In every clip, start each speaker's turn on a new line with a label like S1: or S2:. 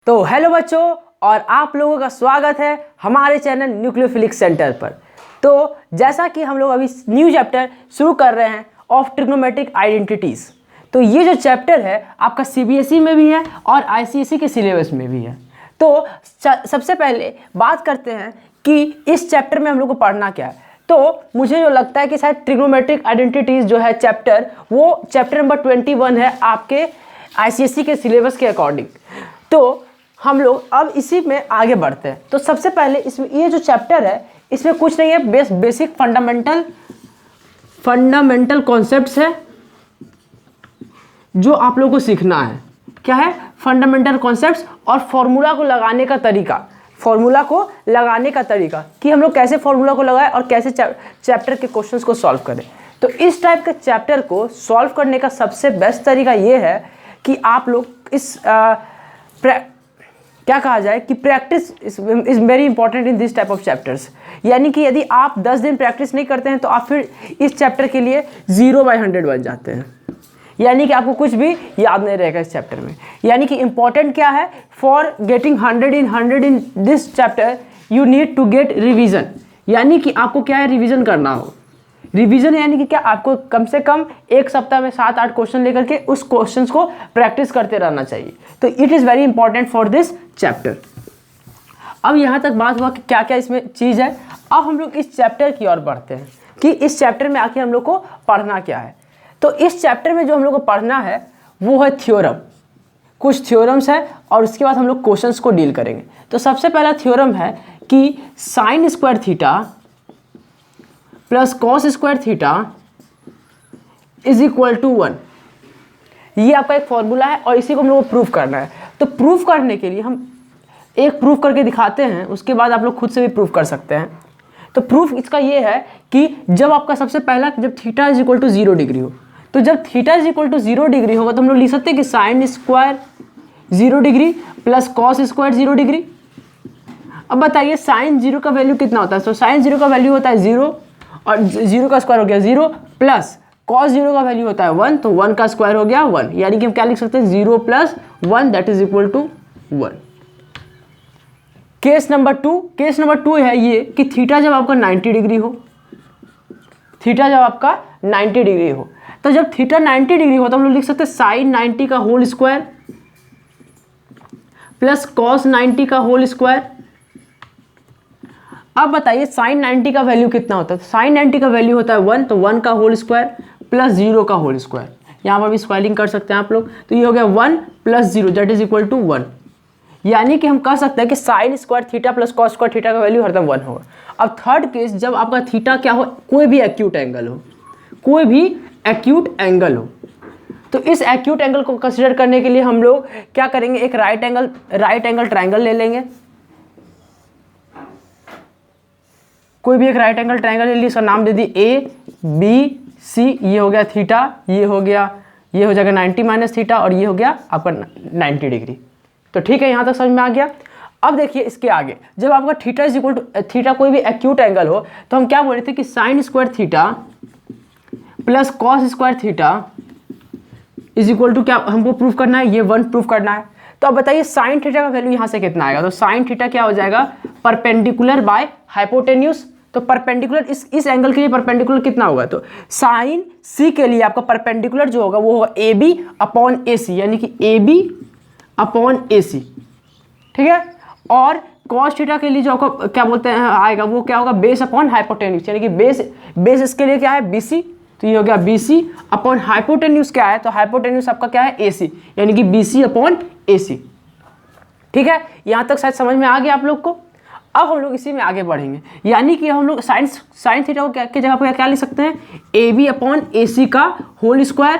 S1: तो हेलो बच्चों, और आप लोगों का स्वागत है हमारे चैनल न्यूक्लियोफिलिक्स सेंटर पर। तो जैसा कि हम लोग अभी न्यू चैप्टर शुरू कर रहे हैं ऑफ ट्रिग्नोमेट्रिक आइडेंटिटीज़। तो ये जो चैप्टर है आपका सीबीएसई में भी है और आईसीएसई के सिलेबस में भी है। तो सबसे पहले बात करते हैं कि इस चैप्टर में हम लोग को पढ़ना क्या है। तो मुझे जो लगता है कि शायद ट्रिग्नोमेट्रिक आइडेंटिटीज़ जो है चैप्टर, वो चैप्टर नंबर 21 है आपके आईसीएसई के सिलेबस के अकॉर्डिंग। तो हम लोग अब इसी में आगे बढ़ते हैं। तो सबसे पहले इसमें ये जो चैप्टर है इसमें कुछ नहीं है, बेसिक फंडामेंटल कॉन्सेप्ट्स है जो आप लोगों को सीखना है। क्या है? फंडामेंटल कॉन्सेप्ट्स और फॉर्मूला को लगाने का तरीका, कि हम लोग कैसे फॉर्मूला को लगाएं और कैसे चैप्टर के क्वेश्चंस को सॉल्व करें। तो इस टाइप के चैप्टर को सॉल्व करने का सबसे बेस्ट तरीका ये है कि आप लोग इस क्या कहा जाए कि practice is very important in this type of chapters. यानी कि यदि आप 10 दिन प्रैक्टिस नहीं करते हैं तो आप फिर इस चैप्टर के लिए 0/100 बन जाते हैं। यानी कि आपको कुछ भी याद नहीं रहेगा इस चैप्टर में। यानी कि इंपॉर्टेंट क्या है, for getting 100 in this chapter you need to get revision. यानी कि आपको क्या है, रिविजन करना हो। रिवीजन यानी कि क्या, आपको कम से कम एक सप्ताह में 7-8 क्वेश्चन लेकर के उस क्वेश्चंस को प्रैक्टिस करते रहना चाहिए। तो it is very important for this chapter. अब यहाँ तक बात हुआ कि क्या क्या इसमें चीज़ है। अब हम लोग इस चैप्टर की ओर बढ़ते हैं कि इस चैप्टर में आके हम लोग को पढ़ना क्या है। तो इस चैप्टर में जो हम लोग को पढ़ना है वो है थ्योरम। कुछ थ्योरम्स है और उसके बाद हम लोग क्वेश्चंस को डील करेंगे। तो सबसे पहला थ्योरम है कि sine square theta plus cos square theta is equal to 1। ये आपका एक फॉर्मूला है और इसी को हम लोग को प्रूफ करना है। तो प्रूफ करने के लिए हम एक प्रूफ करके दिखाते हैं, उसके बाद आप लोग खुद से भी प्रूफ कर सकते हैं। तो प्रूफ इसका ये है कि जब आपका सबसे पहला, जब theta is equal to 0 degree हो, तो जब theta is equal to 0 degree होगा तो हम लोग लिख सकते हैं कि sine square 0 degree plus cos square 0 degree. अब बताइए साइन 0 का वैल्यू कितना होता है। तो साइन 0 का वैल्यू होता है 0 और 0 का स्क्वायर हो गया 0, प्लस कॉस 0 का वैल्यू होता है 1, तो 1 का स्क्वायर हो गया 1। यानी कि हम क्या लिख सकते हैं, 0 plus 1 that is equal to 1। Case number 2 है ये कि थीटा जब आपका 90 डिग्री हो, तो जब थीटा 90 डिग्री हो तो हम लोग लिख सकते हैं साइन 90 का होल स्क्वायर प्लस कॉस 90 का होल स्क्वायर। अब बताइए साइन 90 का वैल्यू कितना होता है। साइन 90 का वैल्यू होता है 1, तो 1 का होल स्क्वायर प्लस 0 का होल स्क्वायर। यहाँ पर भी स्क्वायरिंग कर सकते हैं आप लोग। तो ये हो गया 1 plus 0 that is equal to 1। यानी कि हम कह सकते हैं कि sine square theta plus cos square theta का वैल्यू हरदम 1 होगा। अब थर्ड केस, जब आपका थीटा क्या हो, कोई भी एक्यूट एंगल हो, तो इस एक्यूट एंगल को कंसिडर करने के लिए हम लोग क्या करेंगे, एक राइट एंगल ट्राइंगल ले लेंगे। कोई भी एक राइट एंगल ट्राइंगल ले लिया, इसका नाम दे दी ABC। ये हो गया थीटा, ये हो जाएगा 90 माइनस थीटा, और ये हो गया आपका 90 डिग्री। तो ठीक है, यहाँ तक समझ में आ गया। अब देखिए इसके आगे, जब आपका theta is equal to theta कोई भी एक्यूट एंगल हो, तो हम क्या बोल रहे थे कि sine square theta plus cos square theta is equal to क्या हमको प्रूफ करना है, ये 1 प्रूफ करना है। तो अब बताइए साइन थीटा का वैल्यू यहाँ से कितना आएगा। तो साइन थीटा क्या हो जाएगा, परपेंडिकुलर बाय हाइपोटेन्यूज। तो परपेंडिकुलर इस एंगल के लिए परपेंडिकुलर कितना होगा, तो साइन सी के लिए आपका परपेंडिकुलर जो होगा वो होगा AB अपॉन AC, यानी कि AB अपॉन AC। ठीक है। और कॉस थीटा के लिए जो आपका क्या बोलते हैं आएगा, वो क्या होगा, बेस अपॉन हाइपोटेन्यूज, यानी कि बेस इसके लिए क्या है, BC। तो ये हो गया BC अपॉन हाइपोटेन्यूज क्या है, तो हाइपोटेन्यूज आपका क्या है, AC, यानी कि BC अपॉन AC। ठीक है, यहाँ तक शायद समझ में आ गया आप लोग को। अब हम लोग इसी में आगे बढ़ेंगे, यानी कि हम लोग साइन थीटा को क्या जगह पर क्या लिख सकते हैं, AB अपॉन AC का whole square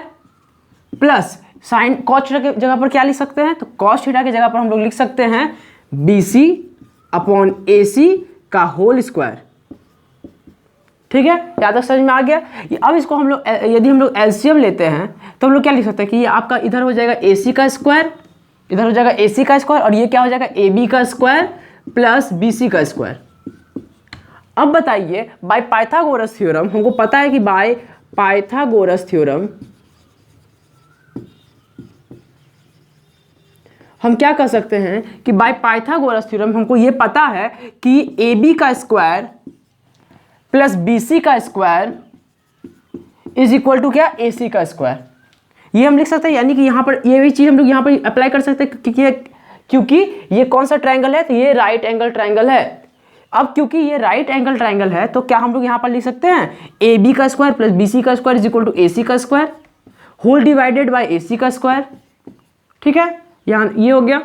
S1: plus sine cos theta की जगह पर क्या लिख सकते हैं, तो कॉस थीटा की जगह पर हम लोग लिख सकते हैं BC अपॉन AC का होल स्क्वायर। ठीक है, यहाँ तक समझ में आ गया। अब इसको हम लोग यदि हम लोग एलसीएम लेते हैं तो हम लोग क्या लिख सकते हैं कि ये आपका इधर हो जाएगा AC का स्क्वायर, इधर हो जाएगा AC का स्क्वायर, और ये क्या हो जाएगा AB का स्क्वायर प्लस BC का स्क्वायर। अब बताइए बाय पाइथागोरस थ्योरम, हमको पता है कि बाय पाइथागोरस थ्योरम हम क्या कर सकते हैं कि बाय पाइथागोरस थ्योरम हमको ये पता है कि ए बी का स्क्वायर प्लस बी सी का स्क्वायर इज इक्वल टू क्या, ए सी का स्क्वायर। ये हम लिख सकते हैं, यानी कि यहाँ पर ये भी चीज़ हम लोग यहाँ पर अप्लाई कर सकते हैं क्योंकि ये कौन सा ट्रायंगल है, तो ये राइट एंगल ट्रायंगल है। अब क्योंकि ये राइट एंगल ट्रायंगल है तो क्या हम लोग यहाँ पर लिख सकते हैं ए बी का स्क्वायर प्लस बी सी का स्क्वायर इज इक्वल टू ए सी का स्क्वायर होल डिवाइडेड बाय ए सी का स्क्वायर। ठीक है, यहाँ ये हो गया।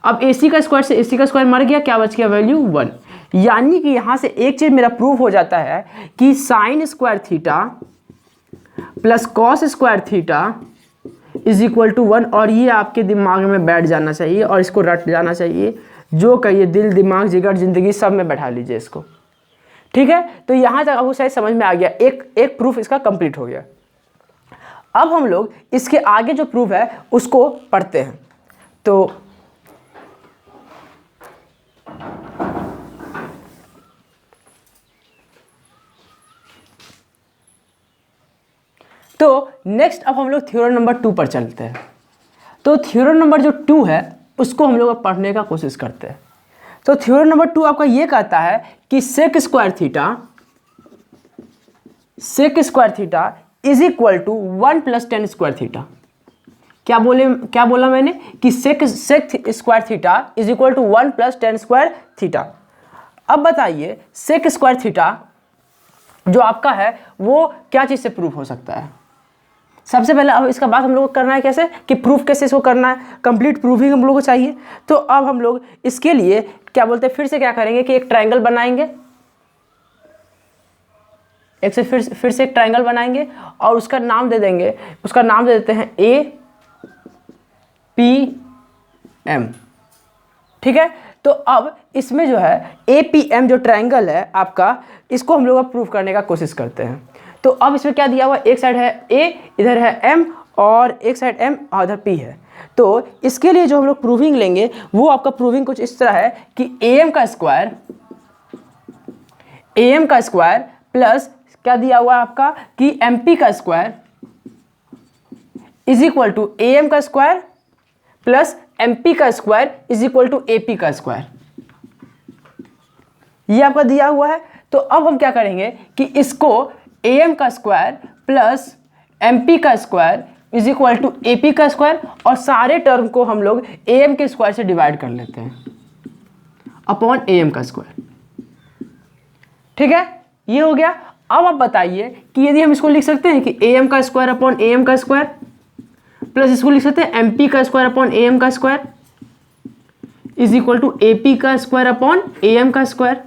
S1: अब ए सी का स्क्वायर से ए सी का स्क्वायर मर गया, क्या बच गया, वैल्यू 1। यानी कि यहाँ से एक चीज़ मेरा प्रूफ हो जाता है कि sine square theta plus cos square theta is equal to 1। और ये आपके दिमाग में बैठ जाना चाहिए और इसको रट जाना चाहिए, जो कहिए दिल दिमाग जिगर जिंदगी सब में बैठा लीजिए इसको। ठीक है, तो यहाँ तक आपको शायद समझ में आ गया, एक प्रूफ इसका कंप्लीट हो गया। अब हम लोग इसके आगे जो प्रूफ है उसको पढ़ते हैं। तो नेक्स्ट अब हम लोग थ्योरम नंबर 2 पर चलते हैं। तो थ्योरम नंबर जो 2 है उसको हम लोग अब पढ़ने का कोशिश करते हैं। तो थ्योरम नंबर 2 आपका ये कहता है कि sec square theta is equal to 1 plus tan square theta. क्या बोला मैंने कि sec square theta is equal to 1 plus tan square theta. अब बताइए सेक स्क्वायर थीटा जो आपका है वो क्या चीज़ से प्रूफ हो सकता है। सबसे पहले अब इसका बात हम लोग को करना है कैसे, कि प्रूफ कैसे इसको करना है, कंप्लीट प्रूफिंग हम लोग को चाहिए। तो अब हम लोग इसके लिए क्या बोलते हैं, फिर से क्या करेंगे कि एक ट्रायंगल बनाएंगे, एक से फिर से एक ट्रायंगल बनाएंगे और उसका नाम दे देंगे, उसका नाम दे देते हैं ए पी एम। ठीक है, तो अब इसमें जो है ए पी एम जो ट्रायंगल है आपका, इसको हम लोग अब प्रूफ करने का कोशिश करते हैं। तो अब इसमें क्या दिया हुआ, एक साइड है ए, इधर है एम और एक साइड एम और इधर पी है। तो इसके लिए जो हम लोग प्रूविंग लेंगे वो आपका प्रूविंग कुछ इस तरह है कि ए एम का स्क्वायर प्लस क्या दिया हुआ है आपका कि एम पी का square is equal to A M का स्क्वायर प्लस एम पी का square is equal to A P का स्क्वायर। ये आपका दिया हुआ है। तो अब हम क्या करेंगे कि इसको ए एम का स्क्वायर प्लस एम पी का square is equal to A P का स्क्वायर और सारे टर्म को हम लोग ए एम के स्क्वायर से डिवाइड कर लेते हैं अपॉन ए एम का स्क्वायर। ठीक है, ये हो गया। अब आप बताइए कि यदि हम इसको लिख सकते हैं कि ए एम का स्क्वायर अपॉन ए एम का स्क्वायर प्लस इसको लिख सकते हैं एम पी का स्क्वायर अपॉन ए एम का square is equal to A P का स्क्वायर अपॉन ए एम का स्क्वायर।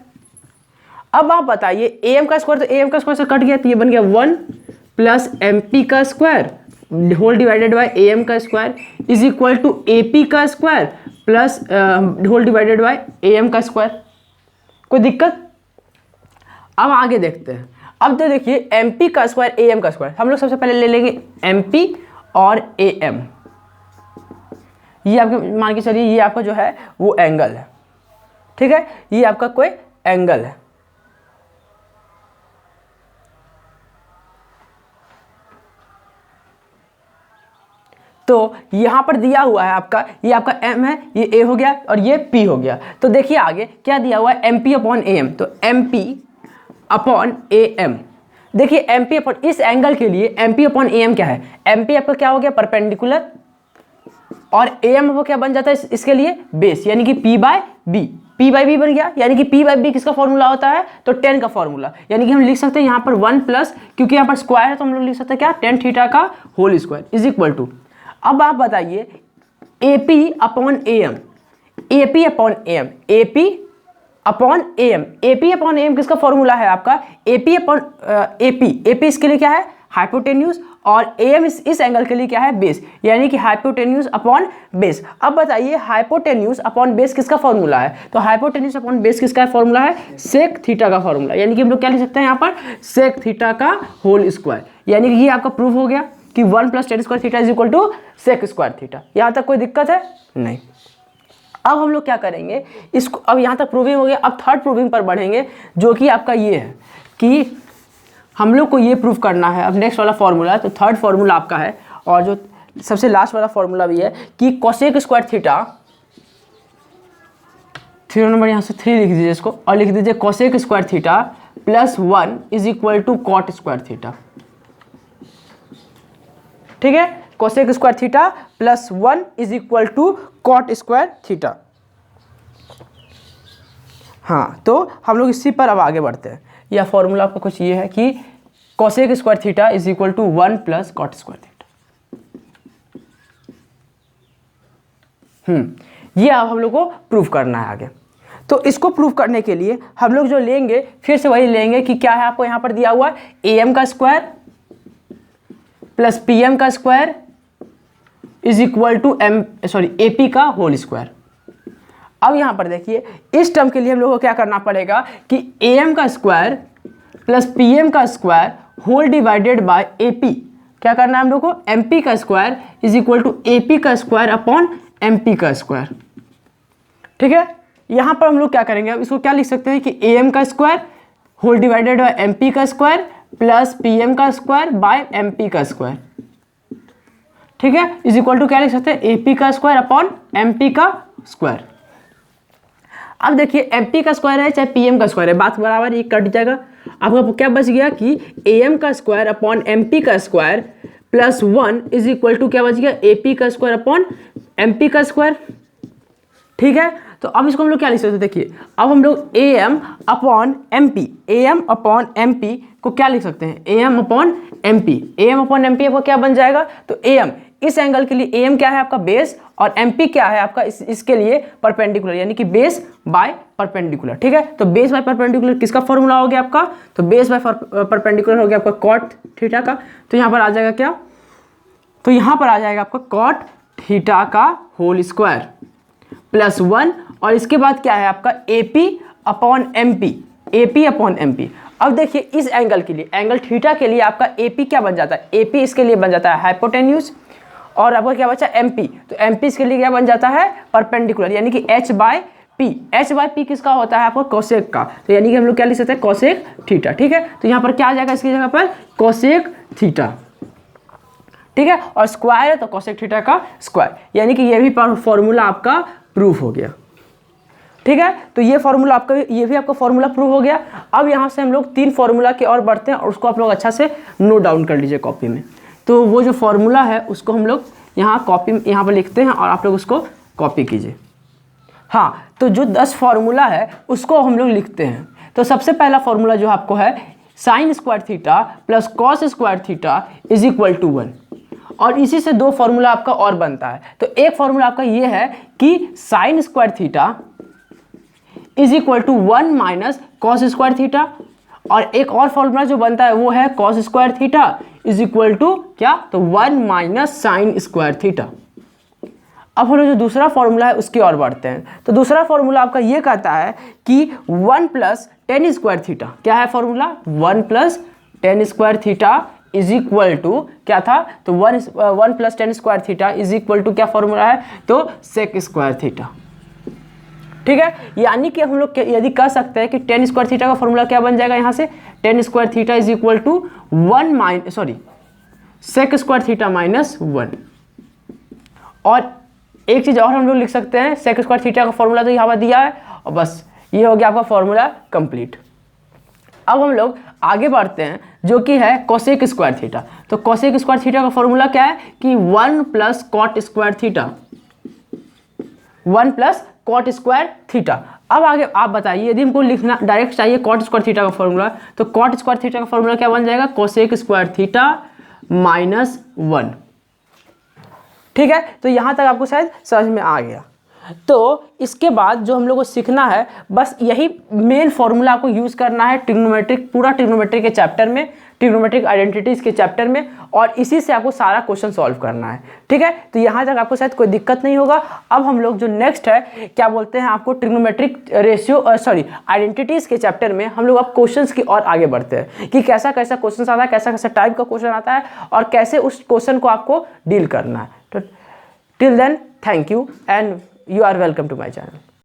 S1: अब आप बताइए ए एम का स्क्वायर तो ए एम का स्क्वायर से कट गया, तो ये बन गया 1 प्लस एम पी का square whole divided by A M का square is equal to A P का square plus whole divided by A M का स्क्वायर। कोई दिक्कत? अब आगे देखते हैं। अब तो देखिए एम पी का स्क्वायर ए एम का स्क्वायर, हम लोग सबसे पहले ले लेंगे एम पी और ए एम। ये आपके मान के चलिए ये आपका जो है वो एंगल है। ठीक है, ये आपका कोई एंगल है। तो यहाँ पर दिया हुआ है आपका, ये आपका m है, ये a हो गया और ये p हो गया। तो देखिए आगे क्या दिया हुआ है, M P upon A M. तो M P upon A M, देखिए एम पी अपॉन, इस एंगल के लिए M P upon A M क्या है, एम पी आपका क्या हो गया परपेंडिकुलर और ए एम वो क्या बन जाता है इसके लिए बेस, यानी कि p by B, p by B बन गया। यानी कि p बाई बी किसका फॉर्मूला होता है, तो tan का फॉर्मूला। यानी कि हम लिख सकते हैं यहाँ पर 1 प्लस, क्योंकि यहाँ पर स्क्वायर है तो हम लोग लिख सकते हैं क्या, tan थीटा का whole square is equal to. अब आप बताइए A P upon A M, A P upon A M, A P upon A M, A P upon A M किसका फॉर्मूला है आपका, A P upon A P इसके लिए क्या है हाइपोटेन्यूज और ए एम इस एंगल के लिए क्या है बेस, यानी कि हाइपोटेन्यूज अपॉन बेस। अब बताइए हाइपोटेन्यूज अपॉन बेस किसका फॉर्मूला है, तो हाइपोटेन्यूज अपॉन बेस किसका फॉर्मूला है, सेक थीटा का फॉर्मूला। यानी कि हम लोग क्या लिख सकते हैं यहाँ पर सेक थीटा का होल स्क्वायर। यानी कि ये आपका प्रूफ हो गया कि 1 plus tan square theta is equal to sec square theta. यहाँ तक कोई दिक्कत है नहीं। अब हम लोग क्या करेंगे इसको, अब यहाँ तक प्रूविंग हो गया, अब थर्ड प्रूविंग पर बढ़ेंगे जो कि आपका ये है कि हम लोग को ये प्रूफ करना है। अब नेक्स्ट वाला फॉर्मूला है, तो थर्ड फॉर्मूला आपका है और जो सबसे लास्ट वाला फॉर्मूला भी है कि कोसेक स्क्वायर थीटा, 3 नंबर यहाँ से 3 लिख दीजिए इसको, और लिख दीजिए cosec square theta plus 1 is equal to cot square theta. ठीक है, cosec square theta plus 1 is equal to cot square theta. हाँ, तो हम लोग इसी पर अब आगे बढ़ते हैं। यह फॉर्मूला आपका कुछ ये है कि cosec square theta is equal to 1 plus cot square theta. ये अब हम लोग को प्रूव करना है आगे। तो इसको प्रूव करने के लिए हम लोग जो लेंगे फिर से वही लेंगे कि क्या है, आपको यहाँ पर दिया हुआ है AM का स्क्वायर प्लस PM का square is equal to AP का होल स्क्वायर। अब यहाँ पर देखिए इस टर्म के लिए हम लोग को क्या करना पड़ेगा कि AM का स्क्वायर प्लस PM का square whole divided by AP, क्या करना है हम लोग को, MP का square is equal to AP का स्क्वायर अपॉन MP का स्क्वायर। ठीक है, यहाँ पर हम लोग क्या करेंगे, अब इसको क्या लिख सकते हैं कि AM का square whole divided by MP का स्क्वायर प्लस PM का स्क्वायर बाय MP का स्क्वायर। ठीक है, इज इक्वल टू क्या लिख सकते हैं, AP का स्क्वायर अपॉन MP का स्क्वायर। अब देखिए MP का स्क्वायर है चाहे PM का स्क्वायर है, बात बराबर, ये कट जाएगा। आपका क्या बच गया कि AM का स्क्वायर अपॉन MP का square plus 1 is equal to क्या बच गया, AP का स्क्वायर अपॉन MP का स्क्वायर। ठीक है, तो अब इसको हम लोग क्या लिख सकते हैं, देखिए अब हम लोग AM अपॉन MP को क्या लिख सकते हैं, AM अपॉन MP आपको क्या बन जाएगा, तो AM इस एंगल के लिए AM क्या है आपका बेस, और MP क्या है आपका इसके लिए परपेंडिकुलर, यानी कि बेस बाय परपेंडिकुलर। ठीक है, तो बेस बाय परपेंडिकुलर किसका फॉर्मूला हो गया आपका, तो बेस बाय परपेंडिकुलर हो गया आपका कॉट थीटा का। तो यहाँ पर आ जाएगा क्या, तो यहाँ पर आ जाएगा आपका कॉट थीटा का होल स्क्वायर प्लस 1, और इसके बाद क्या है आपका AP अपॉन MP। अब देखिए इस एंगल के लिए, एंगल थीटा के लिए आपका AP क्या बन जाता है, AP इसके लिए बन जाता है हाइपोटेन्यूज, और आपका क्या बचा MP, तो MP इसके लिए क्या बन जाता है, परपेंडिकुलर, यानी कि H बाय P किसका होता है आपको, कोसेक का। तो यानी कि हम लोग क्या लिख सकते हैं, कोसेक थीटा। ठीक है, तो यहाँ पर क्या आ जाएगा इसकी जगह पर, कोसेक थीटा। ठीक है, और स्क्वायर है तो कोसेक थीटा का स्क्वायर, यानी कि ये भी फॉर्मूला आपका प्रूफ हो गया। ठीक है, तो ये फॉर्मूला आपका, ये भी आपका फॉर्मूला प्रूव हो गया। अब यहाँ से हम लोग 3 फॉर्मूला की और बढ़ते हैं, और उसको आप लोग अच्छा से नोट डाउन कर लीजिए कॉपी में। तो वो जो फॉर्मूला है उसको हम लोग यहाँ पर लिखते हैं, और आप लोग उसको कॉपी कीजिए। हाँ, तो जो 10 फॉर्मूला है उसको हम लोग लिखते हैं। तो सबसे पहला फॉर्मूला जो आपको है sine square theta plus cos square theta is equal to 1, और इसी से 2 फॉर्मूला आपका और बनता है। तो एक फॉर्मूला आपका ये है कि sine square theta is equal to 1 minus cos square theta, और एक और फॉर्मूला जो बनता है वो है cos square theta is equal to क्या, तो 1 माइनस साइन स्क्वायर थीटा। अब हम लोग जो दूसरा फॉर्मूला है उसकी ओर बढ़ते हैं। तो दूसरा फॉर्मूला आपका ये कहता है कि 1 प्लस टेन स्क्वायर थीटा, क्या है formula, 1 plus tan square theta is equal to क्या था, तो 1 plus tan square theta is equal to क्या फॉर्मूला है, तो सेक स्क्वायर थीटा। ठीक है, यानी कि हम लोग यदि कह सकते हैं कि टेन स्क्वायर थीटा का फॉर्मूला क्या बन जाएगा, यहाँ से tan square theta is equal to sec square theta minus 1। और एक चीज़ और हम लोग लिख सकते हैं, सेक स्क्वायर थीटा का फॉर्मूला तो यहाँ पर दिया है, और बस ये हो गया आपका फॉर्मूला कंप्लीट। अब हम लोग आगे बढ़ते हैं जो कि है कोसेक स्क्वायर थीटा। तो कोसेक स्क्वायर थीटा का फॉर्मूला क्या है कि 1 plus cot square theta, 1 plus cot square theta. अब आगे आप बताइए, यदि हमको लिखना डायरेक्ट चाहिए कॉट स्क्वायर थीटा का फॉर्मूला, तो कॉट स्क्वायर थीटा का फॉर्मूला क्या बन जाएगा, कोसेक स्क्वायर थीटा माइनस 1। ठीक है, तो यहाँ तक आपको शायद समझ में आ गया। तो इसके बाद जो हम लोग को सीखना है, बस यही मेन फॉर्मूला आपको यूज़ करना है ट्रिग्नोमेट्रिक, पूरा ट्रिग्नोमेट्रिक के चैप्टर में, ट्रिग्नोमेट्रिक आइडेंटिटीज़ के चैप्टर में, और इसी से आपको सारा क्वेश्चन सॉल्व करना है। ठीक है, तो यहाँ तक आपको शायद कोई दिक्कत नहीं होगा। अब हम लोग जो नेक्स्ट है क्या बोलते हैं, आपको ट्रिग्नोमेट्रिक आइडेंटिटीज़ के चैप्टर में हम लोग अब क्वेश्चंस की और आगे बढ़ते हैं कि कैसा कैसा क्वेश्चन आता है, कैसा कैसा टाइप का क्वेश्चन आता है, और कैसे उस क्वेश्चन को आपको डील करना है। तो till then, thank you and you are welcome to my channel.